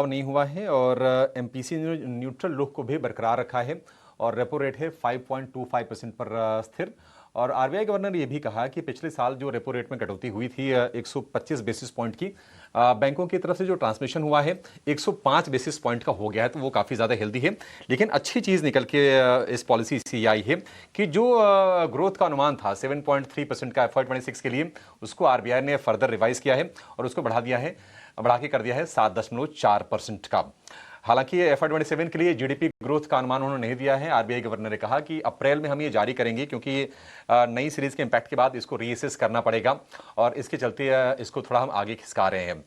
नहीं हुआ है और एमपीसी ने न्यूट्रल रुख को भी बरकरार रखा है और रेपो रेट है 5.25% पर स्थिर। और आरबीआई गवर्नर ने यह भी कहा कि पिछले साल जो रेपो रेट में कटौती हुई थी 125 बेसिस पॉइंट की, बैंकों की तरफ से जो ट्रांसमिशन हुआ है 105 बेसिस पॉइंट का हो गया है, तो वो काफ़ी ज़्यादा हेल्दी है। लेकिन अच्छी चीज़ निकल के इस पॉलिसी से आई है कि जो ग्रोथ का अनुमान था 7.3% का FY26 के लिए, उसको आरबीआई ने फर्दर रिवाइज किया है और उसको बढ़ा के कर दिया है 7.4% का। हालांकि FY27 के लिए जीडीपी ग्रोथ का अनुमान उन्होंने नहीं दिया है। आरबीआई गवर्नर ने कहा कि अप्रैल में हम ये जारी करेंगे, क्योंकि नई सीरीज के इम्पैक्ट के बाद इसको रीअसेस करना पड़ेगा और इसके चलते इसको थोड़ा हम आगे खिसका रहे हैं।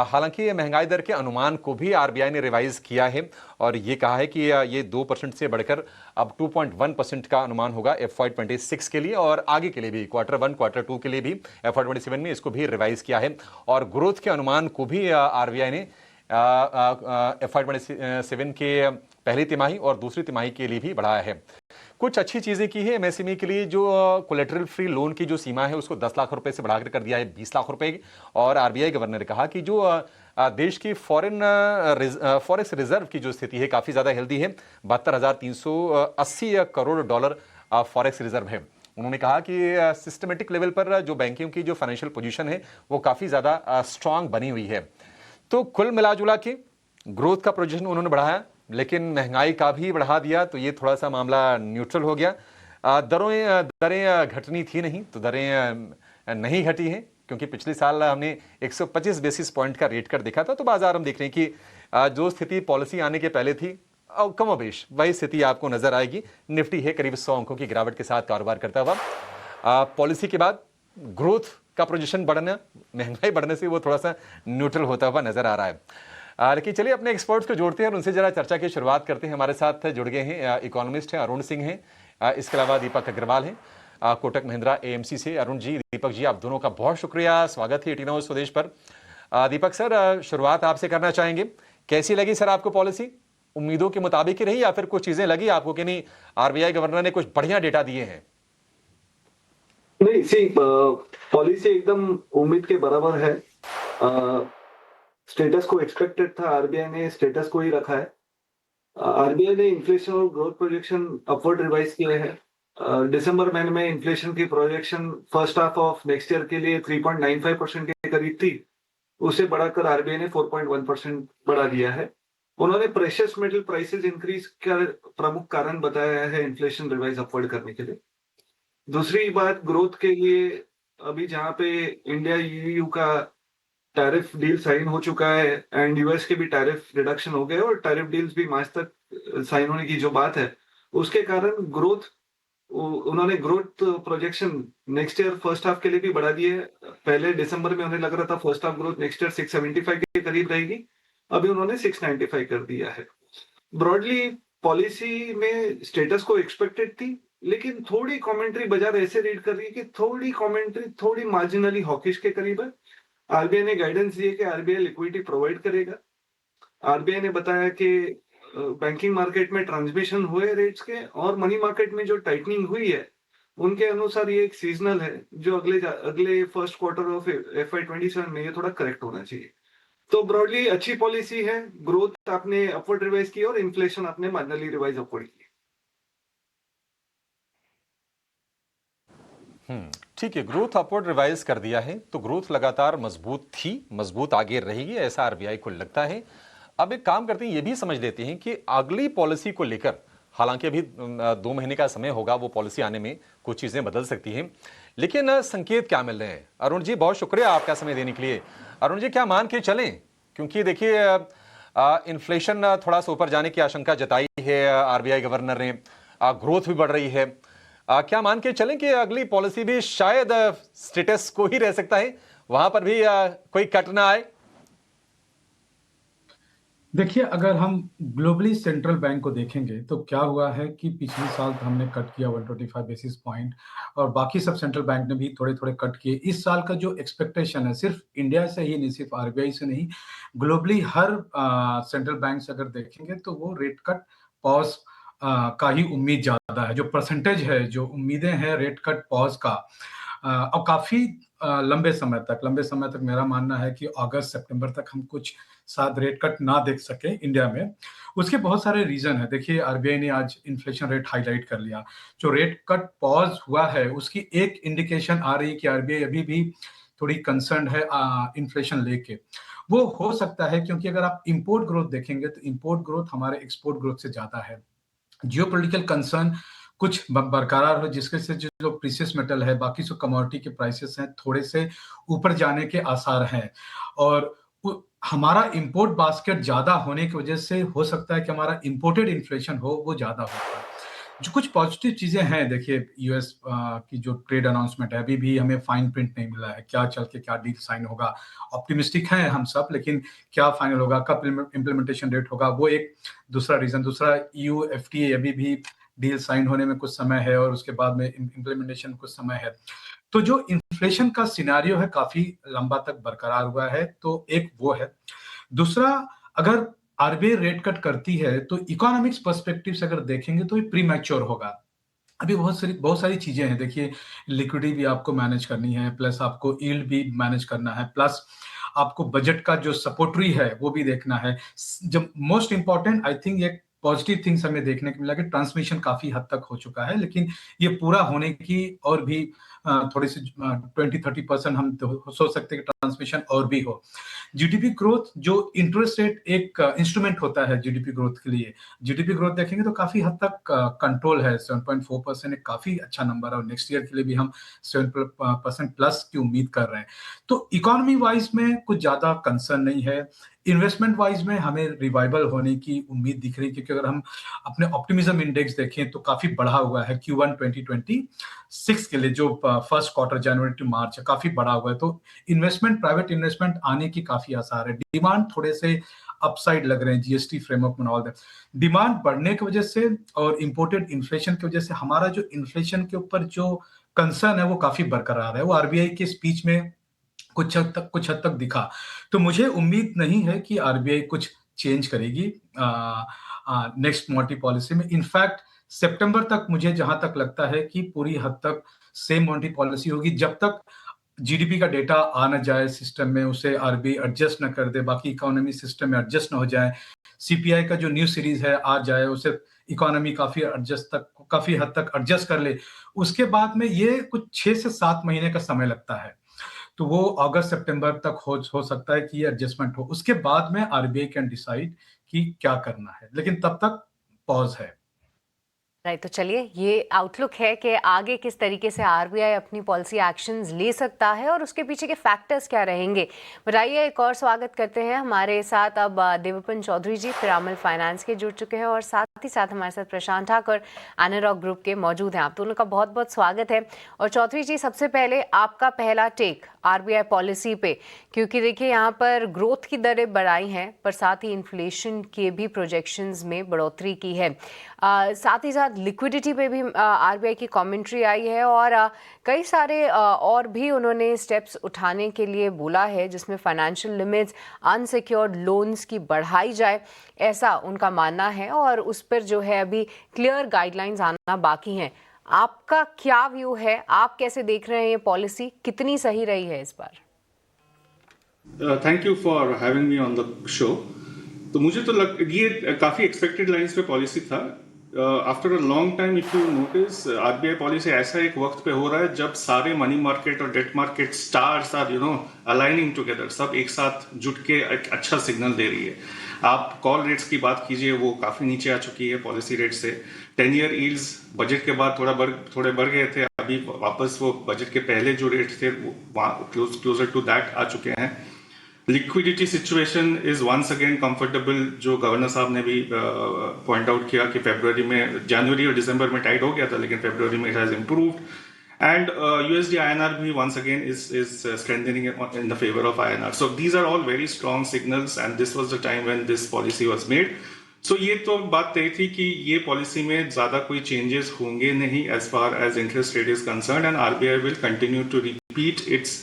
हालांकि महंगाई दर के अनुमान को भी आरबीआई ने रिवाइज किया है और ये कहा है कि ये 2% से बढ़कर अब 2.1% का अनुमान होगा FY26 के लिए और आगे के लिए भी Q1 Q2 के लिए भी FY27 में इसको भी रिवाइज किया है। और ग्रोथ के अनुमान को भी आरबीआई ने FY27 के पहली तिमाही और दूसरी तिमाही के लिए भी बढ़ाया है। कुछ अच्छी चीजें की है एमएसएमई के लिए। जो कोलेटरल फ्री लोन की जो सीमा है उसको 10 लाख रुपए से बढ़ाकर कर दिया है 20 लाख रुपए। और आरबीआई गवर्नर ने कहा कि जो देश की फॉरेक्स रिजर्व की जो स्थिति है काफी ज्यादा हेल्दी है। 72,380 करोड़ डॉलर फॉरेक्स रिजर्व है। उन्होंने कहा कि सिस्टमेटिक लेवल पर जो बैंकिंग की जो फाइनेंशियल पोजीशन है वो काफी ज्यादा स्ट्रांग बनी हुई है। तो कुल मिलाजुला के ग्रोथ का प्रोजेक्शन उन्होंने बढ़ाया, लेकिन महंगाई का भी बढ़ा दिया, तो ये थोड़ा सा मामला न्यूट्रल हो गया। दरें घटनी थी नहीं, तो दरें नहीं घटी हैं, क्योंकि पिछले साल हमने 125 बेसिस पॉइंट का रेट कट देखा था। तो बाजार हम देख रहे हैं कि जो स्थिति पॉलिसी आने के पहले थी कमोबेश वही स्थिति आपको नजर आएगी। निफ्टी है करीब 100 अंकों की गिरावट के साथ कारोबार करता हुआ। पॉलिसी के बाद ग्रोथ का प्रोजेक्शन बढ़ना, महंगाई बढ़ने से वो थोड़ा सा न्यूट्रल होता हुआ नजर आ रहा है। लेकिन चलिए अपने एक्सपर्ट्स को जोड़ते हैं और उनसे जरा चर्चा की शुरुआत करते हैं। हमारे साथ जुड़ गए हैं इकोनॉमिस्ट हैं अरुण सिंह हैं, इसके अलावा दीपक अग्रवाल हैं कोटक महिंद्रा एएमसी से। अरुण जी, दीपक जी, आप दोनों का बहुत शुक्रिया, स्वागत है 18 आवर्स स्वदेश पर। दीपक सर, शुरुआत आपसे करना चाहेंगे, कैसी लगी सर आपको पॉलिसी? उम्मीदों के मुताबिक ही रही या फिर कुछ चीजें लगी आपको कि नहीं आरबीआई गवर्नर ने कुछ बढ़िया डेटा दिए हैं? नहीं, सी पॉलिसी एकदम उम्मीद के बराबर है। स्टेटस को एक्सपेक्टेड था, आरबीआई ने स्टेटस को ही रखा है। आरबीआई ने इन्फ्लेशन और ग्रोथ प्रोजेक्शन अपवर्ड रिवाइज किए हैं। दिसंबर महीने में इन्फ्लेशन की projection first half of next year के लिए 3.95% के करीब थी, उसे बढ़ाकर आरबीआई ने 4.1% बढ़ा दिया है। उन्होंने प्रेशियस मेटल प्राइसेस इंक्रीज का प्रमुख कारण बताया है इन्फ्लेशन रिवाइज अपवर्ड करने के लिए। दूसरी बात, ग्रोथ के लिए अभी जहां पे इंडिया यूयू का टैरिफ डील साइन हो चुका है एंड यूएस के भी टैरिफ रिडक्शन हो गए और टैरिफ डील्स भी मार्च तक साइन होने की जो बात है, उसके कारण ग्रोथ उन्होंने growth projection next year first half के लिए भी बढ़ा दिए। पहले दिसंबर में उन्हें लग रहा था first half growth next year 675 के करीब रहेगी, अभी उन्होंने 695 कर दिया है। ब्रॉडली पॉलिसी में स्टेटस को एक्सपेक्टेड थी, लेकिन थोड़ी कमेंट्री बाजार ऐसे रीड कर रही है कि थोड़ी कमेंट्री थोड़ी मार्जिनली हॉकिश के करीब है। आरबीआई ने गाइडेंस दी है कि आरबीआई लिक्विडिटी प्रोवाइड करेगा। आरबीआई ने बताया कि बैंकिंग मार्केट में ट्रांसमिशन हुए रेट्स के और मनी मार्केट में जो टाइटनिंग हुई है उनके अनुसार ये एक सीजनल है, जो अगले फर्स्ट क्वार्टर ऑफ FY27 में ये थोड़ा करेक्ट होना चाहिए। तो ब्रॉडली अच्छी पॉलिसी है। ग्रोथ आपने अपवर्ड रिवाइज की और इन्फ्लेशन आपने माइनरली रिवाइज अपवर्ड की। ठीक है, ग्रोथ अपवर्ड रिवाइज कर दिया है, तो ग्रोथ लगातार मजबूत थी, मजबूत आगे रहेगी ऐसा आरबीआई को लगता है। अब एक काम करते हैं, ये भी समझ लेते हैं कि अगली पॉलिसी को लेकर, हालांकि अभी 2 महीने का समय होगा वो पॉलिसी आने में, कुछ चीजें बदल सकती हैं, लेकिन संकेत क्या मिल रहे हैं? अरुण जी, बहुत शुक्रिया आपका समय देने के लिए। अरुण जी, क्या मान के चलें, क्योंकि देखिए इन्फ्लेशन थोड़ा सा ऊपर जाने की आशंका जताई है आरबीआई गवर्नर ने, ग्रोथ भी बढ़ रही है, क्या मान के चलें कि अगली पॉलिसी भी शायद स्टेटस को ही रह सकता है, वहां पर भी कोई कट ना आए? देखिए, अगर हम ग्लोबली सेंट्रल बैंक को देखेंगे तो क्या हुआ है कि पिछले साल तो हमने कट किया 125 बेसिस पॉइंट और बाकी सब सेंट्रल बैंक ने भी थोड़े थोड़े कट किए। इस साल का जो एक्सपेक्टेशन है, सिर्फ इंडिया से ही नहीं, सिर्फ आरबीआई से नहीं, ग्लोबली हर सेंट्रल बैंक से अगर देखेंगे तो वो रेट कट पॉज का ही उम्मीद ज्यादा है। जो परसेंटेज है, जो उम्मीदें हैं रेट कट पॉज का, और काफ़ी लंबे समय तक मेरा मानना है कि अगस्त सितंबर तक हम कुछ शायद रेट कट ना देख सके इंडिया में। उसके बहुत सारे रीज़न हैं। देखिए आरबीआई ने आज इन्फ्लेशन रेट हाइलाइट कर लिया। जो रेट कट पॉज़ हुआ है उसकी एक इंडिकेशन आ रही है कि आरबीआई अभी भी थोड़ी कंसर्न्ड है इन्फ्लेशन लेके। वो हो सकता है क्योंकि अगर आप इंपोर्ट ग्रोथ देखेंगे तो इंपोर्ट ग्रोथ हमारे एक्सपोर्ट ग्रोथ से ज़्यादा है। जियोपॉलिटिकल कंसर्न कुछ बरकरार हो जिसके से जो प्रीशियस मेटल है, बाकी जो कमोडिटी के प्राइसेस हैं, थोड़े से ऊपर जाने के आसार हैं। और हमारा इंपोर्ट बास्केट ज़्यादा होने की वजह से हो सकता है कि हमारा इंपोर्टेड इन्फ्लेशन हो वो ज़्यादा होगा। जो कुछ पॉजिटिव चीज़ें हैं, देखिए यूएस की जो ट्रेड अनाउंसमेंट है, अभी भी हमें फाइन प्रिंट नहीं मिला है, क्या चल के क्या डील साइन होगा। ऑप्टिमिस्टिक हैं हम सब, लेकिन क्या फाइनल होगा, कब इम्प्लीमेंटेशन डेट होगा, वो एक दूसरा रीज़न। दूसरा ईयू एफटीए अभी भी डील साइन होने में कुछ समय है और उसके बाद में इम्प्लीमेंटेशन कुछ समय है। तो जो इन्फ्लेशन का सिनेरियो है काफ़ी लंबा तक बरकरार हुआ है, तो एक वो है। दूसरा, अगर आरबीआई रेट कट करती है तो इकोनॉमिक्स पर्सपेक्टिव से अगर देखेंगे तो ये प्रीमैच्योर होगा। अभी बहुत सारी चीजें हैं। देखिए लिक्विडिटी भी आपको मैनेज करनी है, प्लस आपको यील्ड भी मैनेज करना है, प्लस आपको बजट का जो सपोर्टरी है वो भी देखना है। जब मोस्ट इंपॉर्टेंट आई थिंक एक पॉजिटिव थिंग्स हमें देखने को मिला कि ट्रांसमिशन काफी हद तक हो चुका है, लेकिन ये पूरा होने की और भी थोड़ी सी 20-30% हम तो सोच सकते हैं कि ट्रांसमिशन और भी हो। जीडीपी ग्रोथ, जो इंटरेस्ट रेट एक इंस्ट्रूमेंट होता है जीडीपी ग्रोथ के लिए, जीडीपी ग्रोथ देखेंगे तो काफी हद तक कंट्रोल है। 7.4% एक काफी अच्छा नंबर है और नेक्स्ट ईयर के लिए भी हम 7% प्लस की उम्मीद कर रहे हैं। तो इकोनॉमी वाइज में कुछ ज्यादा कंसर्न नहीं है। इन्वेस्टमेंट वाइज में हमें रिवाइवल होने की उम्मीद दिख रही है, क्योंकि अगर हम अपने ऑप्टिमिज्म इंडेक्स देखें तो काफी बढ़ा हुआ है। Q1 2026 के लिए जो फर्स्ट क्वार्टर जनवरी टू मार्च है, काफी बढ़ा हुआ है। तो इन्वेस्टमेंट, प्राइवेट इन्वेस्टमेंट आने की काफी आसार है। डिमांड थोड़े से अपसाइड लग रहे हैं जीएसटी फ्रेमवर्क में ऑल दैट। डिमांड बढ़ने की वजह से और इंपोर्टेड इन्फ्लेशन की वजह से हमारा जो इन्फ्लेशन के ऊपर जो कंसर्न है वो काफी बरकरार है। वो आरबीआई के स्पीच में कुछ हद तक दिखा। तो मुझे उम्मीद नहीं है कि आरबीआई कुछ चेंज करेगी नेक्स्ट मॉनेटरी पॉलिसी में। इनफैक्ट सितंबर तक मुझे जहां तक लगता है कि पूरी हद तक सेम मॉनेटरी पॉलिसी होगी, जब तक जीडीपी का डेटा आ न जाए सिस्टम में, उसे आरबीआई एडजस्ट न कर दे, बाकी इकोनॉमी सिस्टम में एडजस्ट न हो जाए, सीपीआई का जो न्यू सीरीज है आ जाए, उसे इकोनॉमी काफी हद तक एडजस्ट कर ले। उसके बाद में ये कुछ 6 से 7 महीने का समय लगता है। तो वो अगस्त सितंबर तक हो सकता है कि ये एडजस्टमेंट हो। उसके बाद में आरबीआई कैन डिसाइड कि क्या करना है, लेकिन तब तक पॉज है। राइट, तो चलिए ये आउटलुक है कि आगे किस तरीके से आरबीआई अपनी पॉलिसी एक्शंस ले सकता है और उसके पीछे के फैक्टर्स क्या रहेंगे। बताइए, एक और स्वागत करते हैं हमारे साथ अब देवपन चौधरी जी पिरामल फाइनेंस के जुड़ चुके हैं और साथ ही साथ हमारे साथ प्रशांत ठाकुर एनारॉक ग्रुप के मौजूद हैं। आप दोनों का बहुत बहुत स्वागत है। और चौधरी जी, सबसे पहले आपका पहला टेक आरबीआई पॉलिसी पे, क्योंकि देखिए यहाँ पर ग्रोथ की दरें बढ़ाई हैं पर साथ ही इन्फ्लेशन के भी प्रोजेक्शंस में बढ़ोतरी की है। साथ ही साथ लिक्विडिटी पे भी आरबीआई की कमेंट्री आई है और कई सारे और भी उन्होंने स्टेप्स उठाने के लिए बोला है, जिसमें फाइनेंशियल लिमिट्स, अनसिक्योर्ड लोन्स की बढ़ाई जाए, ऐसा उनका मानना है और उस पर जो है अभी क्लियर गाइडलाइंस आना बाकी हैं। आपका क्या व्यू है, आप कैसे देख रहे हैं ये पॉलिसी, कितनी सही रही है इस बार? Thank you for having me on the show. तो मुझे तो ये काफी एक्सपेक्टेड लाइंस पे पॉलिसी था। After a long time if you notice, RBI policy ऐसा एक वक्त पे हो रहा है जब सारे मनी मार्केट और debt market stars are aligning together, सब एक साथ जुट के एक अच्छा सिग्नल दे रही है। आप कॉल रेट्स की बात कीजिए, वो काफी नीचे आ चुकी है पॉलिसी रेट से। 10 ईयर यील्ड्स बजट के बाद थोड़े बढ़ गए थे, अभी वापस वो बजट के पहले जो रेट थे वो क्लोजर टू दैट आ चुके हैं। Liquidity situation is once again comfortable, जो गवर्नर साहब ने भी पॉइंट आउट किया कि जनवरी और दिसंबर में टाइट हो गया था, लेकिन फरवरी में it has improved. And USD INR भी once again is strengthening in the favor of INR. So these are all very strong signals, and this was the time when this policy was made. So ये तो बात तय थी कि ये policy में ज्यादा कोई चेंजेस होंगे नहीं as far as interest rate is concerned, and RBI will continue to repeat its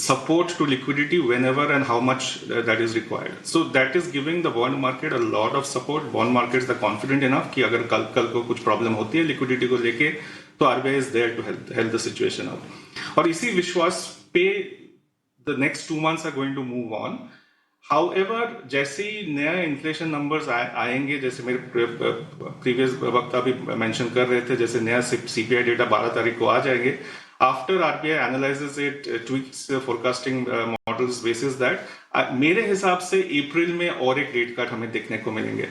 support to liquidity whenever and how much that is required. So that is giving the bond market a lot of support. Bond markets are confident enough कि अगर कल को कुछ problem होती है liquidity को लेके तो RBI is there to help the situation out. और इसी विश्वास पे the next 2 months are going to move on. However जैसे ही नया इन्फ्लेशन नंबर्स आएंगे, जैसे मेरे प्रीवियस वक्त अभी मेंशन कर रहे थे, जैसे नया सीपीआई डेटा 12 तारीख को आ जाएंगे, after RBI analyses it, tweaks forecasting models basis that, मेरे हिसाब से अप्रैल में और एक रेट कट हमें देखने को मिलेंगे।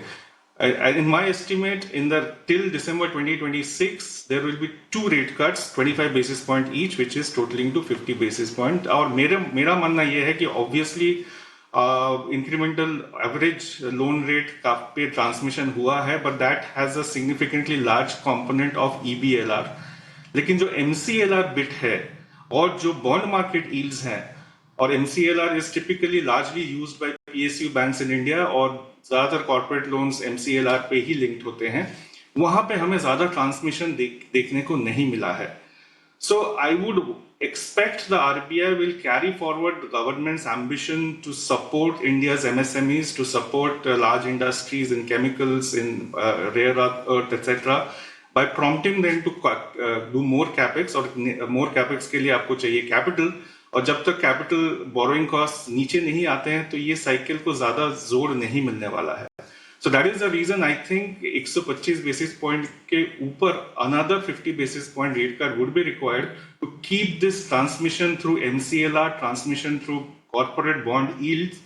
In my estimate, till December 2026, there will be 2 rate cuts, 25 basis point each, which is totaling to 50 basis point. और मेरा मानना ये है कि obviously incremental average loan rate पे transmission हुआ है, but that has a significantly large component of EBLR. लेकिन जो MCLR bit है और जो bond market yields हैं, और MCLR is typically largely used by PSU banks in India, और ज्यादातर कॉर्पोरेट लोन्स MCLR पे ही लिंक्ड होते हैं, वहां पे हमें ज्यादा ट्रांसमिशन देखने को नहीं मिला है। So I would expect the RBI will carry forward the government's ambition to support India's MSMEs, to support large industries in chemicals, in rare earth, etc., by prompting them to do more capex, और more capex के लिए आपको चाहिए capital, और जब तक capital borrowing cost नीचे नहीं आते हैं तो ये साइकिल को ज्यादा जोर नहीं मिलने वाला है। So that is the reason I think 125 basis point के ऊपर another 50 basis point rate cut would be required to keep this transmission through MCLR, transmission through corporate bond yields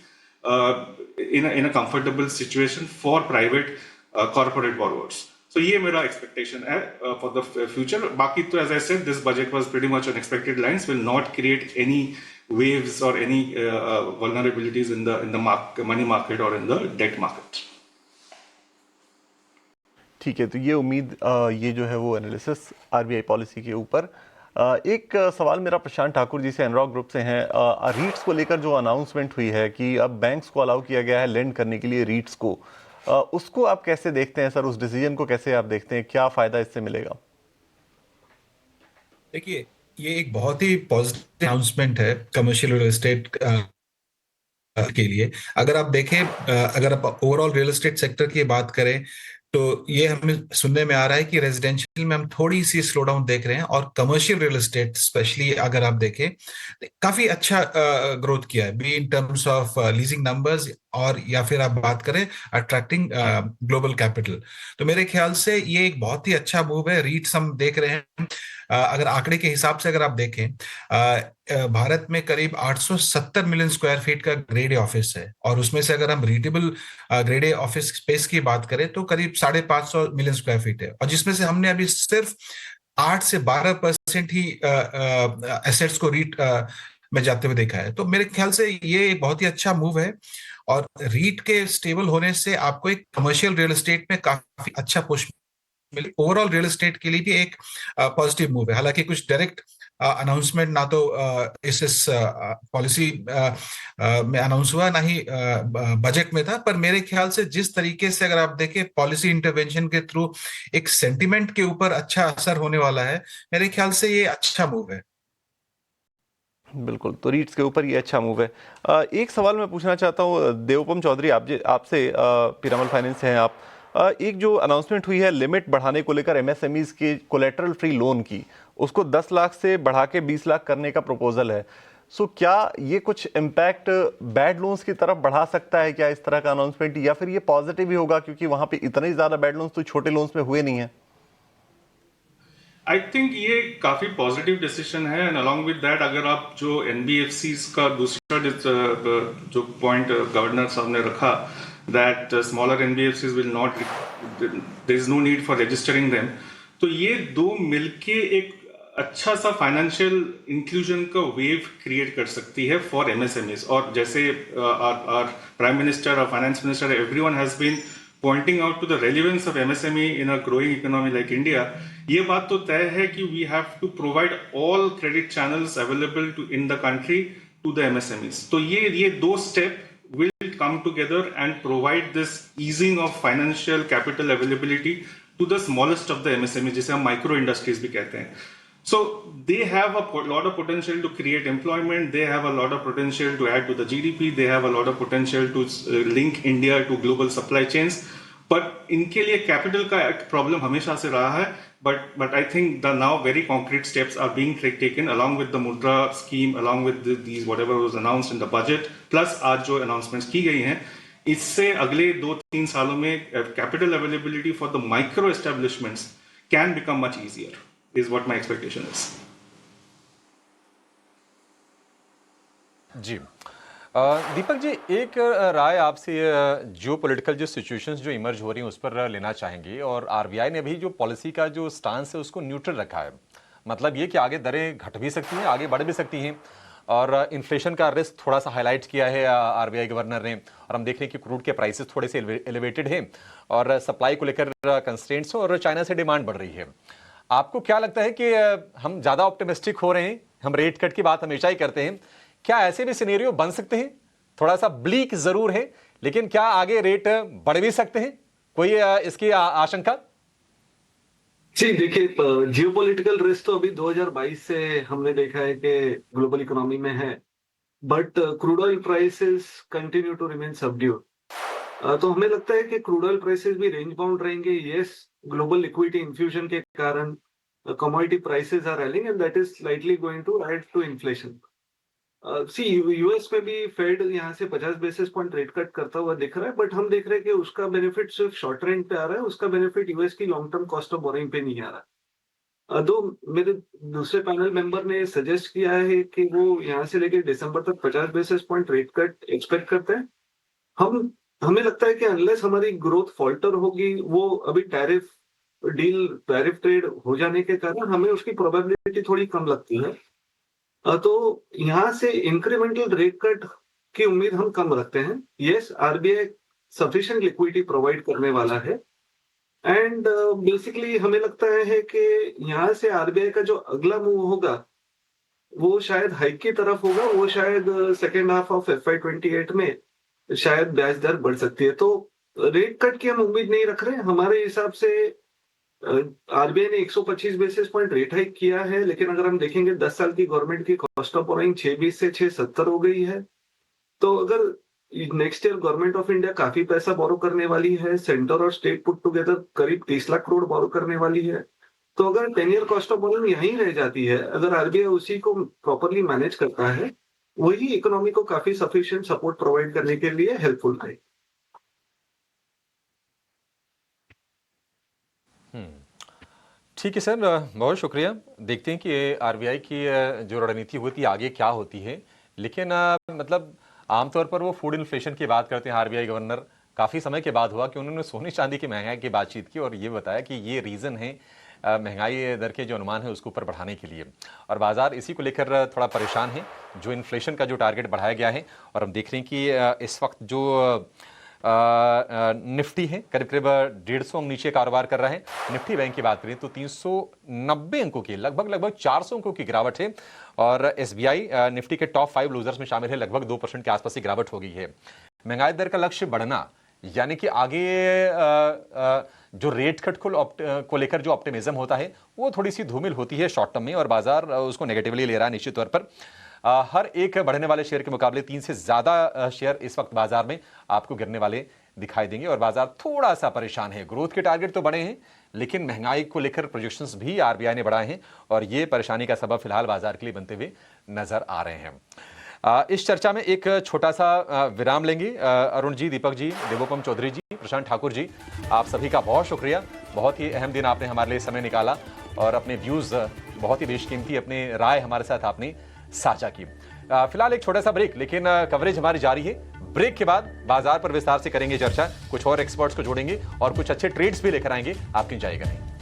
in a comfortable situation for private corporate borrowers. So ये मेरा expectation है for the future. बाकी तो as I said, this budget was pretty much on expected lines, will not create any waves or any vulnerabilities in the money market or in the debt market. ठीक है, तो ये उम्मीद ये जो है वो एनालिसिस आरबीआई पॉलिसी के ऊपर। एक सवाल मेरा प्रशांत ठाकुर जी से एनरॉक ग्रुप से हैं। रीट्स को लेकर जो अनाउंसमेंट हुई है कि अब बैंक्स को अलाउ किया गया है लेंड करने के लिए रीट्स को, उसको आप कैसे देखते हैं सर? उस डिसीजन को कैसे आप देखते हैं? क्या फायदा इससे मिलेगा? देखिए, ये एक बहुत ही पॉजिटिव अनाउंसमेंट है कमर्शियल रियल एस्टेट के लिए। अगर आप देखें, अगर आप ओवरऑल रियल एस्टेट सेक्टर की बात करें तो ये हमें सुनने में आ रहा है कि रेजिडेंशियल में हम थोड़ी सी स्लो डाउन देख रहे हैं, और कमर्शियल रियल एस्टेट स्पेशली अगर आप देखें काफी अच्छा ग्रोथ किया है, be in terms of leasing numbers, और या फिर आप बात करें अट्रैक्टिंग ग्लोबल कैपिटल। तो मेरे ख्याल से ये एक बहुत ही अच्छा मूव है। रीट्स हम देख रहे हैं, अगर आंकड़े के हिसाब से अगर आप देखें, भारत में करीब 870 मिलियन स्क्वायर फीट का ग्रेड ए ऑफिस है, और उसमें से अगर हम readable grade A office space की बात करें तो करीब 550 मिलियन स्क्वायर फीट है, और जिसमें से हमने अभी सिर्फ 8 से 12% ही एसेट्स को रीट में जाते हुए देखा है। तो मेरे ख्याल से ये बहुत ही अच्छा मूव है, और रीट के स्टेबल होने से आपको एक कमर्शियल रियल एस्टेट में काफी अच्छा पुश मिले। ओवरऑल रियल एस्टेट के लिए भी एक पॉजिटिव मूव है। हालांकि कुछ डायरेक्ट अनाउंसमेंट ना तो इस पॉलिसी में अनाउंस हुआ, ना ही बजट में था, पर मेरे ख्याल से जिस तरीके से अगर आप देखें पॉलिसी इंटरवेंशन के थ्रू एक सेंटिमेंट के ऊपर अच्छा असर होने वाला है, मेरे ख्याल से ये अच्छा मूव है। बिल्कुल, तो रीट्स के ऊपर ये अच्छा मूव है। एक सवाल मैं पूछना चाहता हूँ देवोपम चौधरी आपसे, पिरामल फाइनेंस हैं आप। एक जो अनाउंसमेंट हुई है लिमिट बढ़ाने को लेकर MSMEs के कोलेटरल फ्री लोन की, उसको 10 लाख से बढ़ा के 20 लाख करने का प्रपोजल है। सो क्या ये कुछ इम्पैक्ट बैड लोन्स की तरफ बढ़ा सकता है क्या इस तरह का अनाउंसमेंट, या फिर ये पॉजिटिव ही होगा क्योंकि वहां पे इतने ज्यादा बैड लोन्स तो छोटे लोन्स में हुए नहीं है? आई थिंक ये काफी पॉजिटिव डिसीजन है, एंड अलॉन्ग विद दैट अगर आप जो NBFCs का दूसरा जो पॉइंट गवर्नर साहब ने रखा, that smaller NBFCs will not, there is no need for registering them, तो ये दो मिलके एक अच्छा सा फाइनेंशियल इंक्लूजन का वेव क्रिएट कर सकती है फॉर MSMEs। और जैसे our प्राइम मिनिस्टर और finance minister, everyone has been pointing out to the relevance of MSME in a growing economy like India, ये बात तो तय है कि we have to provide all credit channels available in the country to the MSMEs। तो ये दो step will come together and provide this easing of financial capital availability to the smallest of the MSMEs, जिसे हम micro industries भी कहते हैं। So they have a lot of potential to create employment, they have a lot of potential to add to the GDP, they have a lot of potential to link India to global supply chains, but इनके लिए capital का एक problem हमेशा से रहा है. But I think the now very concrete steps are being taken along with the Mudra scheme, along with these whatever was announced in the budget, plus आज जो announcements की गई हैं, इससे अगले 2-3 सालों में capital availability for the micro establishments can become much easier, is what my expectation is. जी दीपक जी, एक राय आपसे जियो पॉलिटिकल जो सिचुएशंस जो इमर्ज हो रही हैं उस पर लेना चाहेंगे। और आरबीआई ने भी जो पॉलिसी का जो स्टांस है उसको न्यूट्रल रखा है, मतलब ये कि आगे दरें घट भी सकती हैं, आगे बढ़ भी सकती हैं, और इन्फ्लेशन का रिस्क थोड़ा सा हाईलाइट किया है आरबीआई गवर्नर ने। और हम देख रहे हैं कि क्रूड के प्राइसेस थोड़े से एलिवेटेड हैं और सप्लाई को लेकर कंस्ट्रेंट्स और चाइना से डिमांड बढ़ रही है। आपको क्या लगता है कि हम ज़्यादा ऑप्टिमिस्टिक हो रहे हैं? हम रेट कट की बात हमेशा ही करते हैं, क्या ऐसे भी सिनेरियो बन सकते हैं? थोड़ा सा ब्लीक जरूर है, लेकिन क्या आगे रेट बढ़ भी सकते हैं? कोई इसकी आशंका? जी देखिए, जियोपॉलिटिकल रिस्क तो अभी 2022 से हमने देखा है कि ग्लोबल इकोनॉमी में है, but crude oil prices continue to remain subdued. तो हमें लगता है कि क्रूड ऑयल प्राइसेस भी रेंज बाउंड रहेंगे। यस, ग्लोबल लिक्विडिटी इन्फ्यूजन के कारण commodity prices are rallying and that is slightly going to add to inflation. US में भी फेड यहाँ से 50 बेसिस पॉइंट रेट कट करता हुआ दिख रहा है, बट हम देख रहे हैं कि उसका बेनिफिट सिर्फ शॉर्ट रेंज पे आ रहा है, उसका बेनिफिट यूएस की long term cost of boring पे नहीं आ रहा। दो मेरे दूसरे पैनल मेंबर ने सजेस्ट किया है कि वो यहाँ से लेकर दिसंबर तक 50 basis point rate cut expect करते हैं। हमें लगता है कि अनलेस हमारी ग्रोथ फॉल्टर होगी, वो अभी टैरिफ ट्रेड हो जाने के कारण हमें उसकी प्रोबेबिलिटी थोड़ी कम लगती है। तो यहाँ से इंक्रीमेंटल रेट कट की उम्मीद हम कम रखते हैं। Yes, RBI sufficient liquidity provide करने वाला है एंड बेसिकली हमें लगता है कि यहाँ से आरबीआई का जो अगला मूव होगा वो शायद हाइक की तरफ होगा, वो शायद सेकेंड हाफ ऑफ FY28 में शायद ब्याज दर बढ़ सकती है। तो रेट कट की हम उम्मीद नहीं रख रहे हैं। हमारे हिसाब से आरबीआई ने 125 बेसिस पॉइंट रेट हाइक किया है, लेकिन अगर हम देखेंगे 10 साल की गवर्नमेंट की कॉस्ट ऑफ बोरोइंग 6.20 से 6.70 हो गई है। तो अगर next year government of India काफी पैसा बोरो करने वाली है, सेंटर और स्टेट पुट टुगेदर करीब 30 लाख करोड़ बोरो करने वाली है, तो अगर 10 ईयर कॉस्ट ऑफ बोरोइंग यहीं रह जाती है, अगर आरबीआई उसी को प्रॉपरली मैनेज करता है, वही इकोनॉमी को काफी सफिशिएंट सपोर्ट प्रोवाइड करने के लिए हेल्पफुल है। ठीक है सर, बहुत शुक्रिया। देखते हैं कि आरबीआई की जो रणनीति होती है आगे क्या होती है, लेकिन मतलब आमतौर पर वो फूड इन्फ्लेशन की बात करते हैं आरबीआई गवर्नर। काफ़ी समय के बाद हुआ कि उन्होंने सोने चांदी की महंगाई की बातचीत की और ये बताया कि ये रीज़न है महंगाई दर के जो अनुमान है उसको ऊपर बढ़ाने के लिए, और बाजार इसी को लेकर थोड़ा परेशान है, जो इन्फ्लेशन का जो टारगेट बढ़ाया गया है। और हम देख रहे हैं कि इस वक्त जो निफ्टी है करीब करीब 150 अंक नीचे कारोबार कर रहा है। निफ्टी बैंक की बात करें तो 390 अंकों की लगभग 400 अंकों की गिरावट है, और एसबीआई निफ्टी के टॉप 5 लूजर्स में शामिल है। लगभग 2% के आसपास की गिरावट हो गई है। महंगाई दर का लक्ष्य बढ़ना, यानी कि आगे जो रेट कट को लेकर जो ऑप्टिमिज्म होता है वो थोड़ी सी धूमिल होती है शॉर्ट टर्म में, और बाजार उसको नेगेटिवली ले रहा है निश्चित तौर पर। हर एक बढ़ने वाले शेयर के मुकाबले 3 से ज़्यादा शेयर इस वक्त बाजार में आपको गिरने वाले दिखाई देंगे, और बाजार थोड़ा सा परेशान है। ग्रोथ के टारगेट तो बड़े हैं, लेकिन महंगाई को लेकर प्रोजेक्शंस भी आरबीआई ने बढ़ाए हैं, और ये परेशानी का सबब फिलहाल बाजार के लिए बनते हुए नजर आ रहे हैं। इस चर्चा में एक छोटा सा विराम लेंगे। अरुण जी, दीपक जी, देवोपम चौधरी जी, प्रशांत ठाकुर जी, आप सभी का बहुत शुक्रिया। बहुत ही अहम दिन आपने हमारे लिए समय निकाला और अपने व्यूज़ बहुत ही बेशकीमती अपने राय हमारे साथ आपने साझा की। फिलहाल एक छोटा सा ब्रेक, लेकिन कवरेज हमारी जारी है। ब्रेक के बाद बाजार पर विस्तार से करेंगे चर्चा, कुछ और एक्सपर्ट्स को जोड़ेंगे और कुछ अच्छे ट्रेड्स भी लेकर आएंगे, आप कहीं जाइएगा नहीं।